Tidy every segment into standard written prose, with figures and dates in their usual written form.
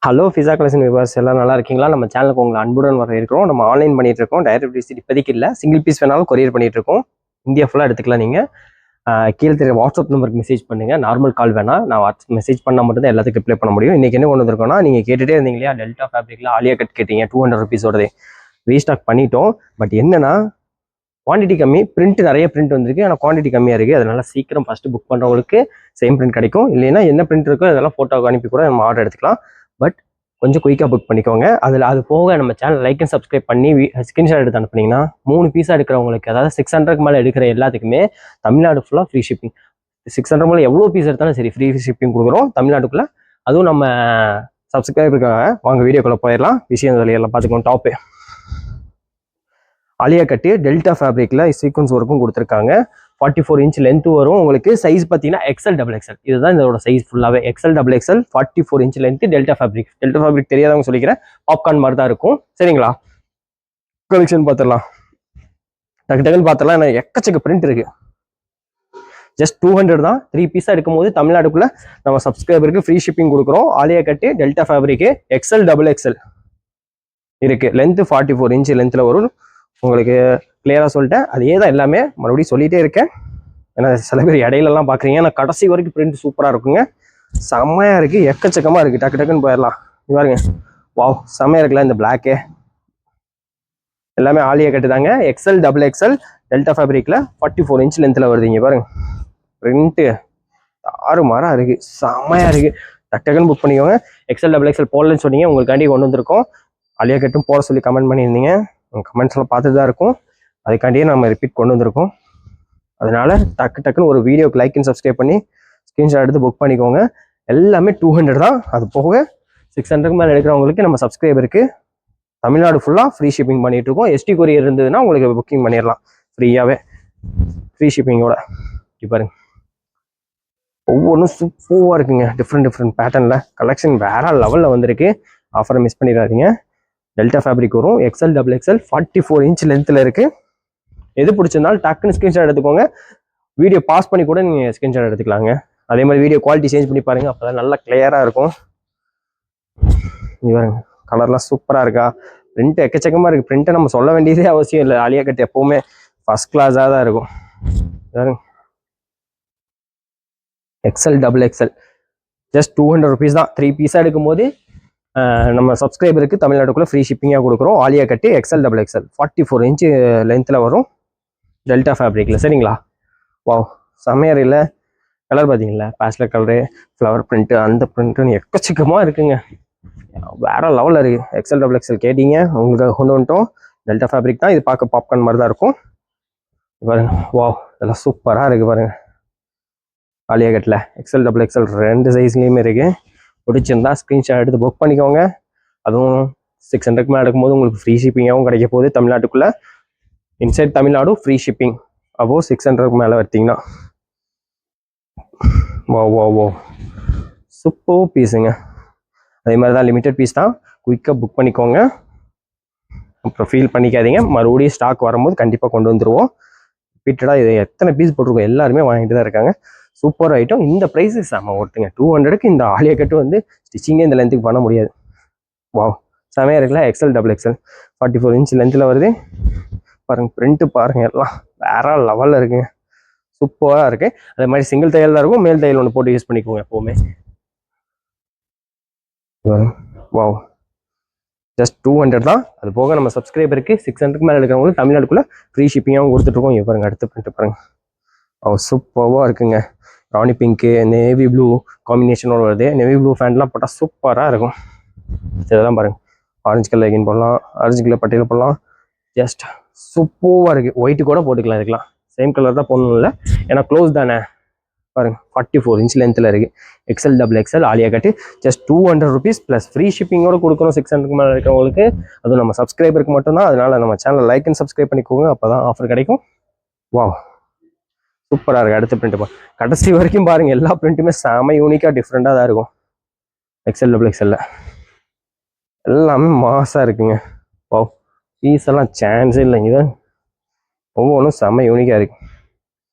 Hello ஃபிஸா collection viewers எல்லாம் நல்லா இருக்கீங்களா? நம்ம சேனலுக்கு உங்களை அன்புடன் வரவேற்கிறோம். நம்ம ஆன்லைன் பண்ணிட்டு இருக்கோம். டைரக்ட் விசிட் இப்போதைக்கு இல்லை, சிங்கிள் பீஸ் வேணாலும் கொரியர் பண்ணிட்டு இருக்கோம். இந்தியா ஃபுல்லாக எடுத்துக்கலாம். நீங்கள் கீழே தெரிய வாட்ஸ்அப் நம்பருக்கு மெசேஜ் பண்ணுங்க. நார்மல் கால் வேணாம், நான் வாட்ஸ்அப் மெசேஜ் பண்ணால் மட்டும் தான் எல்லாத்துக்கும் ரிப்ளை பண்ண முடியும். இன்னைக்கு என்ன கொண்டு வந்திருக்கோம்னா, நீங்கள் கேட்டுட்டே இருந்தீங்க இல்லையா, டெல்டா ஃபேப்ரிக்ல ஆலியா கட் கேட்டீங்க, 200 ருபீஸோடதே ரீஸ்டாக் பண்ணிட்டோம். பட் என்னன்னா குவான்டிட்டி கம்மி, பிரிண்ட் நிறைய பிரிண்ட் வந்திருக்கு, ஆனால் குவான்டிட்டி கம்மியாக இருக்குது. அதனால சீக்கிரம் ஃபஸ்ட்டு புக் பண்ணுறவங்களுக்கு சேம் பிரிண்ட் கிடைக்கும். இல்லைன்னா என்ன பிரிண்ட் இருக்கோ அதெல்லாம் ஃபோட்டோக்கு அனுப்பி கூட நம்ம ஆர்டர் எடுத்துக்கலாம். பட் கொஞ்சம் குயிக்காக புக் பண்ணிக்கோங்க. அது போக நம்ம சேனல் லைக் அண்ட் சப்ஸ்கிரைப் பண்ணி ஸ்கிரீன்ஷாட் எடுத்து அனுப்புனீங்கன்னா 3 பீஸாக எடுக்கிறவங்களுக்கு, அதாவது 600க்கு மேலே எடுக்கிற எல்லாத்துக்குமே தமிழ்நாடு ஃபுல்லாக ஃப்ரீ ஷிப்பிங். 600 மேலே எவ்வளோ பீஸ் எடுத்தாலும் சரி, ஃப்ரீ ஷிப்பிங் கொடுக்குறோம் தமிழ்நாட்டுக்குள்ளே. அதுவும் நம்ம சப்ஸ்கிரைபருக்காக. வாங்க வீடியோக்குள்ளே போயிடலாம். விஷயம் எல்லாம் பார்த்துக்கணும். Top Alia cut delta ஃபேப்ரிக்ல sequence ஒர்க்கும் கொடுத்துருக்காங்க. 44 இன்ச் லென்த் வரும் உங்களுக்கு. சைஸ் பார்த்தீங்கன்னா எக்ஸ்எல் டபுள் எக்ஸ்எல், இதுதான் இதோட சைஸ் ஃபுல்லாகவே. XL double XL 44 inch length delta fabric. Delta fabric தெரியாதவங்க சொல்லிக்கிறேன், பாப்கார்ன் மாதிரி தான் இருக்கும். சரிங்களா? கலெக்ஷன் பார்த்துடலாம். டக்கு டக்குன்னு பார்த்துடலாம். எனக்கு எக்கச்சக்க பிரிண்ட் இருக்கு. ஜஸ்ட் 200 தான். 3 பீஸாக எடுக்கும்போது தமிழ்நாடுக்குள்ள நம்ம சப்ஸ்கிரைபருக்கு ஃப்ரீ ஷிப்பிங் கொடுக்குறோம். ஆலியா கட்டு டெல்டா ஃபேப்ரிக்கு எக்ஸ்எல் டபுள் எக்ஸ்எல் இருக்கு. லென்த் 44 இன்ச் லென்த்தில் வரும். உங்களுக்கு கிளியராக சொல்லிட்டேன். அதே தான் எல்லாமே மறுபடியும் சொல்லிகிட்டே இருக்கேன். ஏன்னா சில பேர் இடையிலலாம் பார்க்குறீங்க. நான் கடைசி வரைக்கும் பிரிண்ட் சூப்பராக இருக்குங்க. செம்மையாக இருக்குது, எக்கச்சக்கமாக இருக்குது. டக்கு டக்குன்னு போயிடலாம். பாருங்க, வாவ் செம்மையாக இருக்குல்ல இந்த பிளாக்கு. எல்லாமே ஆலியா கட்டு தாங்க. எக்ஸ்எல் டபுள் எக்ஸ்எல் டெல்டா ஃபேப்ரிக்கில் 44 இன்ச் லென்த்தில் வருதுங்க. பாருங்க, பிரிண்ட்டு மாறாக இருக்குது, செம்மையாக இருக்குது. டக்கு டக்குன்னு புக் பண்ணிக்கோங்க. எக்ஸ்எல் டபுள் எக்ஸ்எல் போடலன்னு சொன்னீங்க, உங்களுக்காண்டி கொண்டு வந்திருக்கோம். ஆலியா கட்டும் போட சொல்லி கமெண்ட் பண்ணியிருந்தீங்க. கமெண்ட்ஸ்லாம் பார்த்துட்டு தான் இருக்கும். அதுக்காண்டியே நம்ம ரிப்பீட் கொண்டு வந்திருக்கோம். அதனால டக்கு டக்குன்னு ஒரு வீடியோக்கு லைக் அண்ட் சப்ஸ்கிரைப் பண்ணி ஸ்க்ரீன்ஷாட் எடுத்து புக் பண்ணிக்கோங்க. எல்லாமே 200 தான். அது போக 600க்கு மேலே எடுக்கிறவங்களுக்கு நம்ம சப்ஸ்கிரைபருக்கு தமிழ்நாடு ஃபுல்லாக ஃப்ரீ ஷிப்பிங் பண்ணிட்டு இருக்கோம். எஸ்டி கொரியர் இருந்ததுன்னா உங்களுக்கு புக்கிங் பண்ணிடலாம் ஃப்ரீயாகவே, ஃப்ரீ ஷிப்பிங்கோட. பாருங்க, ஒவ்வொன்றும் சூப்பராக இருக்குங்க. டிஃப்ரெண்ட் பேட்டர்னில் கலெக்ஷன் வேற லெவலில் வந்திருக்கு. ஆஃபரை மிஸ் பண்ணிடாதீங்க. டெல்டா ஃபேப்ரிக் வரும். எக்ஸ்எல் டபுள் எக்ஸ்எல் 44 இன்ச் லென்த்தில் இருக்கு. எது பிடிச்சிருந்தாலும் டக்குன்னு ஸ்க்ரீன்ஷாட் எடுத்துக்கோங்க. வீடியோ பாஸ் பண்ணி கூட நீங்கள் ஸ்க்ரீன்ஷாட் எடுத்துக்கலாங்க. அதே மாதிரி வீடியோ குவாலிட்டி சேஞ்ச் பண்ணி பாருங்க, அப்போதான் நல்லா கிளியராக இருக்கும். பாருங்க, கலர்லாம் சூப்பராக இருக்கா. பிரிண்ட் எக்கச்சக்கமாக இருக்குது. பிரிண்ட்டை நம்ம சொல்ல வேண்டியதே அவசியம் இல்லை. ஆலியா கட் எப்போவுமே ஃபர்ஸ்ட் கிளாஸாக தான் இருக்கும். பாருங்க, XL double XL just 200 rupees தான். 3 பீஸாக எடுக்கும்போது நம்ம சப்ஸ்கிரைபருக்கு தமிழ்நாட்டுக்குள்ளே ஃப்ரீ ஷிப்பிங்காக கொடுக்குறோம். ஆலியா கட்டு எக்ஸ்எல் டபுள் எக்ஸ்எல் 44 இன்ச் லென்த்தில் வரும் டெல்டா ஃபேப்ரிக்கில். சரிங்களா? வாவ் செம்மையாக இல்லை கலர் பார்த்தீங்களா? பேஸ்டல் கலரு, ஃப்ளவர் பிரிண்ட்டு, அந்த பிரிண்ட்டுன்னு எக்கச்சக்கமாக இருக்குங்க. வேற லெவலில் இருக்குது. எக்ஸ்எல் டபுள் எக்ஸ்எல் கேட்டீங்க, உங்களுக்கு கொண்டு வந்துட்டோம். டெல்டா ஃபேப்ரிக் தான். இது பார்க்க பாப்கார்ன் மாதிரி தான் இருக்கும். பாருங்க, வாவ் இதெல்லாம் சூப்பராக இருக்குது. பாருங்க, ஆலியா கட்டில் எக்ஸ்எல் டபுள் எக்ஸ்எல் 2 சைஸ்லேயுமே இருக்குது. பிடிச்சிருந்தா ஸ்க்ரீன்ஷாட் எடுத்து புக் பண்ணிக்கோங்க. அதுவும் 600க்கு மேலே எடுக்கும்போது உங்களுக்கு ஃப்ரீ ஷிப்பிங்காகவும் கிடைக்க போகுது தமிழ்நாட்டுக்குள்ளே. Inside Tamil Nadu free shipping. அப்போ 600க்கு மேலே எடுத்தீங்கன்னா வா சூப்பர் பீஸுங்க. அதே மாதிரி தான், லிமிட்டட் பீஸ் தான். குயிக்காக புக் பண்ணிக்கோங்க. அப்புறம் ஃபீல் பண்ணிக்காதீங்க. மறுபடியும் ஸ்டாக் வரும்போது கண்டிப்பாக கொண்டு வந்துடுவோம். ரிப்பீட்டடாக இது எத்தனை பீஸ் போட்டிருக்கோம் எல்லாருமே வாங்கிட்டு தான் இருக்காங்க. Super item. இந்த ப்ரைஸு செம்ம ஒருத்துங்க. 200க்கு இந்த ஆலியா கட்டு வந்து ஸ்டிச்சிங்கே இந்த லென்த்துக்கு பண்ண முடியாது. வாவ் செமையாக இருக்குல்ல? எக்ஸ்எல் டபுள் எக்ஸ்எல் 44 இன்ச் லென்த்தில் வருது. பாருங்க, பிரிண்ட்டு பாருங்க, எல்லாம் வேற லெவலில் இருக்குங்க. சூப்பராக இருக்கு. அதே மாதிரி சிங்கிள் தையல் தான் இருக்கும். மேல் தையல் ஒன்று போட்டு யூஸ் பண்ணிக்கோங்க எப்போவுமே. வாவ் ஜஸ்ட் 200 தான். அது போக நம்ம சப்ஸ்கிரைபருக்கு 600க்கு மேலே எடுக்கிறவங்களுக்கு தமிழ்நாட்டுக்குள்ளே ஃப்ரீ ஷிப்பிங்காகவும் கொடுத்துட்ருக்கோம். இங்கே பாருங்க, அடுத்த பிரிண்ட் பாருங்க. சூப்பராக இருக்குங்க. ராணி பிங்க்கு, நேவி ப்ளூ காம்பினேஷனோட வருது. நேவி ப்ளூ ஃபேண்ட்லாம் போட்டால் சூப்பராக இருக்கும். இதெல்லாம் பாருங்க, ஆரஞ்சு கலர் லெகின் போடலாம், ஆரஞ்சு கலர் பட்டியல் போடலாம். ஜஸ்ட் சூப்பராக இருக்குது. ஒயிட்டு கூட போட்டுக்கலாம். இதுக்கெலாம் சேம் கலர் தான் போடணும் இல்லை, ஏன்னா க்ளோஸ் தானே. பாருங்க, 44 இன்ச் லென்த்தில் இருக்குது. எக்ஸ்எல் டபுள் எக்ஸ்எல் ஆலியா கட்டு ஜஸ்ட் 200 ருபீஸ் ப்ளஸ் ஃப்ரீ ஷிப்பிங்கோட கொடுக்கணும் 600க்கு மேலே இருக்கிறவங்களுக்கு. அதுவும் நம்ம சப்ஸ்கிரைபருக்கு மட்டும்தான். அதனால நம்ம சேனலை லைக் அண்ட் சப்ஸ்கிரைப் பண்ணிக்கோங்க, அப்போ தான் ஆஃபர் கிடைக்கும். வாவ் சூப்பராக இருக்குது. அடுத்த பிரிண்ட் கடைசி வரைக்கும் பாருங்கள். எல்லா பிரிண்ட்டுமே செம யூனிக்காக டிஃப்ரெண்ட்டாக தான் இருக்கும். எக்ஸ்எல் டபுள் எக்ஸ்எல்ல எல்லாமே மாசாக இருக்குங்க. வாவ் பீஸ் எல்லாம் சான்ஸே இல்லைங்க. ஒவ்வொன்றும் செம யூனிக்காக இருக்குது.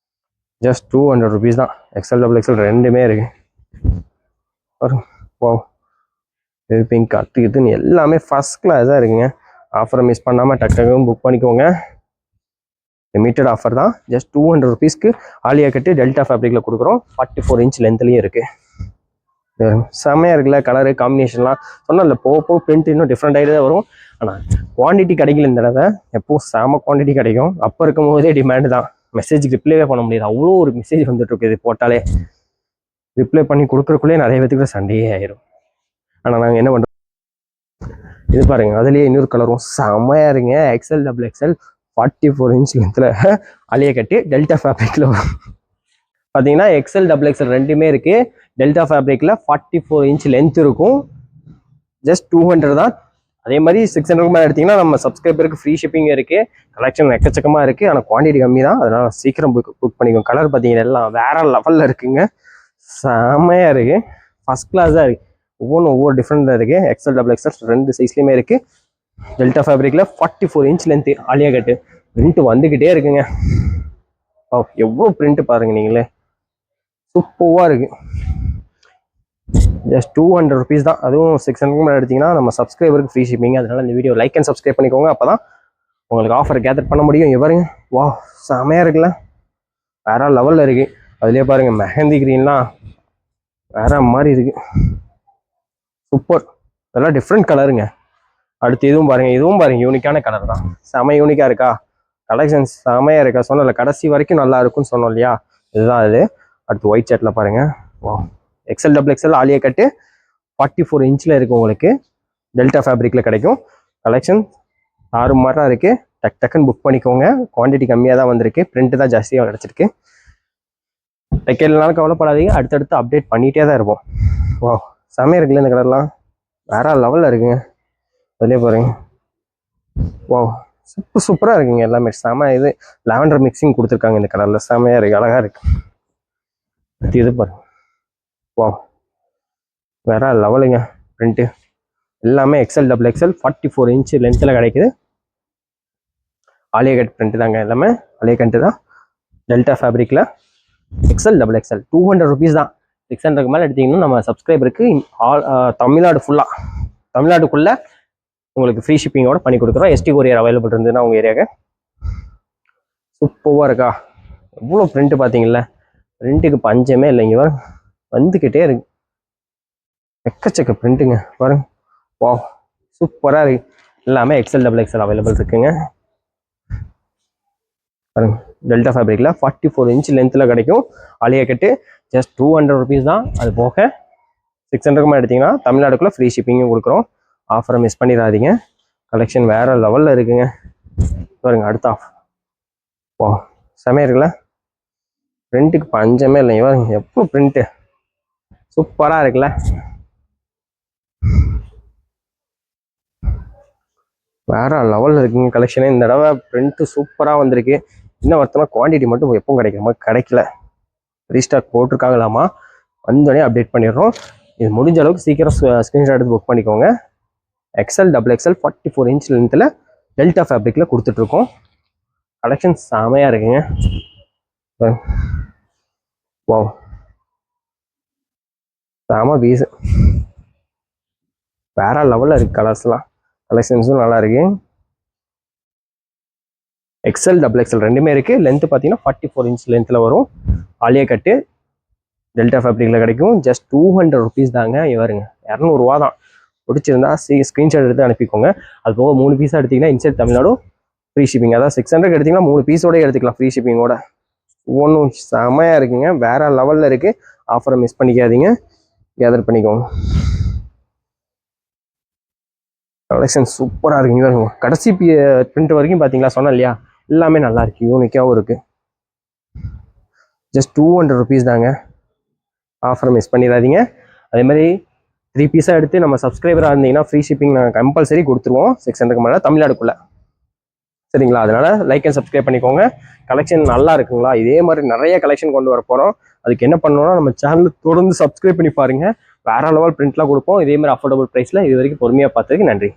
ஜஸ்ட் 200 ருபீஸ் தான். எக்ஸ்எல் டபுள் எக்ஸ்எல் ரெண்டுமே இருக்குது. வாவ் பிங்க் அது இதுன்னு எல்லாமே ஃபர்ஸ்ட் கிளாஸாக இருக்குங்க. ஆஃபரை மிஸ் பண்ணாமல் டக்குன்னு புக் பண்ணிக்கோங்க. லிமிட்டட் ஆஃபர் தான். ஜஸ்ட் 200 rupeesக்கு ஆலியா கட்டு டெல்டா ஃபேப்ரிக்கில் கொடுக்குறோம். 44 inch லென்த்லேயும் இருக்குது. செம்மையாக இருக்குல்ல கலரு காம்பினேஷன்லாம். சொன்னல போக போக பிரிண்ட் இன்னும் டிஃப்ரெண்ட் ஆகிட்டு தான் வரும். ஆனால் குவான்டிட்டி கிடைக்கல இந்த தடவை. எப்போது செம குவான்டிட்டி கிடைக்கும். அப்போ இருக்கும் போதே டிமாண்டு தான். மெசேஜுக்கு ரிப்ளைவே பண்ண முடியாது. அவ்வளோ ஒரு மெசேஜ் வந்துட்டு இருக்கு. இது போட்டாலே ரிப்ளை பண்ணி கொடுக்குறக்குள்ளே நிறைய பேத்துக்கு சண்டையே ஆயிரும். ஆனால் நாங்கள் என்ன பண்ணுறோம், இது பாருங்க அதுலேயே இன்னொரு கலரும் செம்மையாக இருங்க. XL XXL 44 inch லென்த்தில் ஆலியா கட்டு டெல்டா ஃபேப்ரிக்கில் வரும். பார்த்தீங்கன்னா XL XXL ரெண்டுமே இருக்குது. டெல்டா ஃபேப்ரிக்கில் 44 inch லென்த் இருக்கும். ஜஸ்ட் 200 தான். அதே மாதிரி 600 மேலே எடுத்திங்கன்னா நம்ம சப்ஸ்கிரைபருக்கு ஃப்ரீ ஷிப்பிங் இருக்குது. கலெக்ஷன் எக்கச்சக்கமாக இருக்குது. ஆனால் குவான்டிட்டி கம்மி தான். அதனால் சீக்கிரம் புக் பண்ணிக்கோங்க. கலர் பார்த்தீங்கன்னா எல்லாம் வேறு லெவலில் இருக்குங்க. செம்மையாக இருக்குது. ஃபஸ்ட் கிளாஸாக இருக்குது. ஒவ்வொரு டிஃப்ரெண்ட்டாக இருக்குது. XL XXL ரெண்டு சைஸ்லேயுமே இருக்குது. டெல்டா ஃபேப்ரிக்கில் 44 inch லென்த்து ஆலியா கட்டு. பிரிண்ட் வந்துக்கிட்டே இருக்குங்க. எவ்வளோ பிரிண்ட் பாருங்க நீங்களே, சூப்பராக இருக்குது. ஜஸ்ட் 200 rupees தான். அதுவும் 600 மேலே எடுத்திங்கன்னா நம்ம சப்ஸ்கிரைபருக்கு ஃப்ரீ ஷிப்பிங். அதனால் இந்த வீடியோ லைக் அண்ட் சப்ஸ்கிரைப் பண்ணிக்கோங்க. அப்போ தான் உங்களுக்கு ஆஃபர் கேதர் பண்ண முடியும். இங்கே பாருங்க, வா செமையாக இருக்குல்ல, வேற லெவலில் இருக்குது. அதுலேயே பாருங்கள் மெஹந்தி க்ரீன்லாம் வேற மாதிரி இருக்குது. சூப்பர், இதெல்லாம் டிஃப்ரெண்ட் கலருங்க. அடுத்து இதுவும் பாருங்கள் யூனிக்கான கலர் தான். செம யூனிக்காக இருக்கா, கலெக்ஷன்ஸ் செமையாக இருக்கா. சொன்னல கடைசி வரைக்கும் நல்லா இருக்குன்னு சொன்னோம் இல்லையா, இதுதான் அது. அடுத்து ஒயிட் ஷர்ட்டில் பாருங்கள், வா XL XXL ஆலியா கட்டு 44 inch இருக்குது. உங்களுக்கு டெல்டா ஃபேப்ரிக்கில் கிடைக்கும். கலெக்ஷன் தாறுமாறாக இருக்குது. டக்குன்னு புக் பண்ணிக்கோங்க. குவான்டிட்டி கம்மியாக தான் வந்திருக்கு. பிரிண்ட் தான் ஜாஸ்தியாக கிடச்சிருக்கு. தைக்கிறதுனால கவலைப்படாதீங்க, அடுத்தடுத்து அப்டேட் பண்ணிகிட்டே தான் இருப்போம். வா செமையாக இருக்குல்ல இந்த கலர்லாம், வேற லெவலில் இருக்குங்க. அதுலேயே பாருங்க, வா சூப்பராக இருக்குங்க. எல்லாமே செம. இது லாவெண்டர் மிக்சிங் கொடுத்துருக்காங்க இந்த கலரில். செமையாக இருக்குது, அழகாக இருக்குது. இது பாருங்க, வா வேற லெவலுங்க. பிரிண்ட்டு எல்லாமே XL XXL 44 inch லென்த்தில் கிடைக்குது. ஆலியா கட் பிரிண்ட் தாங்க, எல்லாமே ஆலியா கட்டு தான். டெல்டா ஃபேப்ரிக்கில் XL XXL 200 rupees தான். 600 மேலே எடுத்திங்கன்னா நம்ம சப்ஸ்கிரைபருக்கு தமிழ்நாடு ஃபுல்லாக, தமிழ்நாடுக்குள்ளே உங்களுக்கு ஃப்ரீ ஷிப்பிங்கோட பண்ணி கொடுக்குறோம். ST கொரியர் அவைலபிள் இருந்ததுன்னா உங்கள் ஏரியாவுக்கு. சூப்பராக இருக்கா, எவ்வளோ பிரிண்ட்டு பார்த்தீங்களா, பிரிண்ட்டுக்கு பஞ்சமே இல்லைங்க. வரும் வந்துக்கிட்டே இருக்கு, எக்கச்சக்க பிரிண்ட்டுங்க பாருங்க. வா சூப்பராக இருக்கு. எல்லாமே XL XXL அவைலபிள் இருக்குங்க. பாருங்க டெல்டா ஃபேப்ரிக்கில் 44 inch லென்த்தில் கிடைக்கும். ஆலியா கட்டு ஜஸ்ட் 200 rupees தான். அது போக 600 எடுத்திங்கன்னா தமிழ்நாடுக்குள்ளே ஃப்ரீ ஷிப்பிங்கும் கொடுக்குறோம். ஆஃபரை மிஸ் பண்ணிடாதீங்க. கலெக்ஷன் வேறு லெவலில் இருக்குங்க. பாருங்க அடுத்த ஆஃப், வா செமையாக இருக்குல்ல, பிரிண்ட்டுக்கு பஞ்சமே இல்லைங்க. பாருங்க எப்போ பிரிண்ட்டு சூப்பராக இருக்குல்ல, வேற லெவலில் இருக்குங்க. கலெக்ஷனே இந்த தடவை பிரிண்ட்டு சூப்பராக வந்திருக்கு. இன்னும் ஒருத்தனா குவான்டிட்டி மட்டும் எப்பவும் கிடைக்கிற மாதிரி கிடைக்கல. ரீஸ்டாக் போட்டிருக்காங்களாமா, வந்தோடனே அப்டேட் பண்ணிடுறோம். இது முடிஞ்ச அளவுக்கு சீக்கிரம் ஸ்க்ரீன்ஷாட் எடுத்து புக் பண்ணிக்கோங்க. XL XXL 44 inch லென்த்தில் டெல்டா ஃபேப்ரிக்கில் கொடுத்துட்ருக்கோம். கலெக்ஷன் செமையாக இருக்குங்க. வா செம பீஸு, வேற லெவலில் இருக்குது. கலர்ஸ்லாம் கலெக்ஷன்ஸும் நல்லா இருக்கு. XL XXL ரெண்டுமே இருக்குது. லென்த்து பார்த்தீங்கன்னா 44 inch லென்த்தில் வரும். ஆலியா கட்டு டெல்டா ஃபேப்ரிக்கில் கிடைக்கும். ஜஸ்ட் 200 rupees தாங்க. வருங்க 200 ரூபா தான். பிடிச்சிருந்தா ஸ்க்ரீன்ஷாட் எடுத்து அனுப்பிக்கோங்க. அது போக 3 பீஸாக எடுத்திங்கன்னா இன்சைட் தமிழ்நாடு ஃப்ரீ ஷிப்பிங். அதாவது 600 எடுத்திங்கன்னா 3 பீஸோட எடுத்துக்கலாம் ஃப்ரீ ஷிப்பிங்கோட. ஒன்றும் செமையாக இருக்குங்க, வேற லெவலில் இருக்குது. ஆஃபரை மிஸ் பண்ணிக்காதீங்க, கேதர் பண்ணிக்கோங்க. கலெக்ஷன் சூப்பராக இருக்குங்க. கடைசி பிரிண்ட் வரைக்கும் பார்த்தீங்களா, சொன்னேன் இல்லையா, எல்லாமே நல்லா இருக்கு, யூனிக்காகவும் இருக்குது. ஜஸ்ட் 200 rupees தாங்க. ஆஃபரை மிஸ் பண்ணிடாதீங்க. அதே மாதிரி 3 பீஸாக எடுத்து நம்ம சப்ஸ்கிரைபராக இருந்தீங்கன்னா ஃப்ரீ ஷிப்பிங் நாங்கள் கம்பல்சரி கொடுத்துருவோம். 600 மேலே தமிழ்நாடுக்குள்ளே, சரிங்களா? அதனால லைக் அண்ட் சப்ஸ்கிரைப் பண்ணிக்கோங்க. கலெக்ஷன் நல்லா இருக்குங்களா, இதே மாதிரி நிறைய கலெக்ஷன் கொண்டு வர போகிறோம். அதுக்கு என்ன பண்ணணும்னா நம்ம சேனல் தொடர்ந்து சப்ஸ்கிரைப் பண்ணி பாருங்கள். வேற லெவல் பிரிண்ட்லாம் கொடுப்போம் இதே மாதிரி அஃபோர்டபுள் ப்ரைஸில். இது வரைக்கும் பொறுமையாக பார்த்ததுக்கு நன்றி.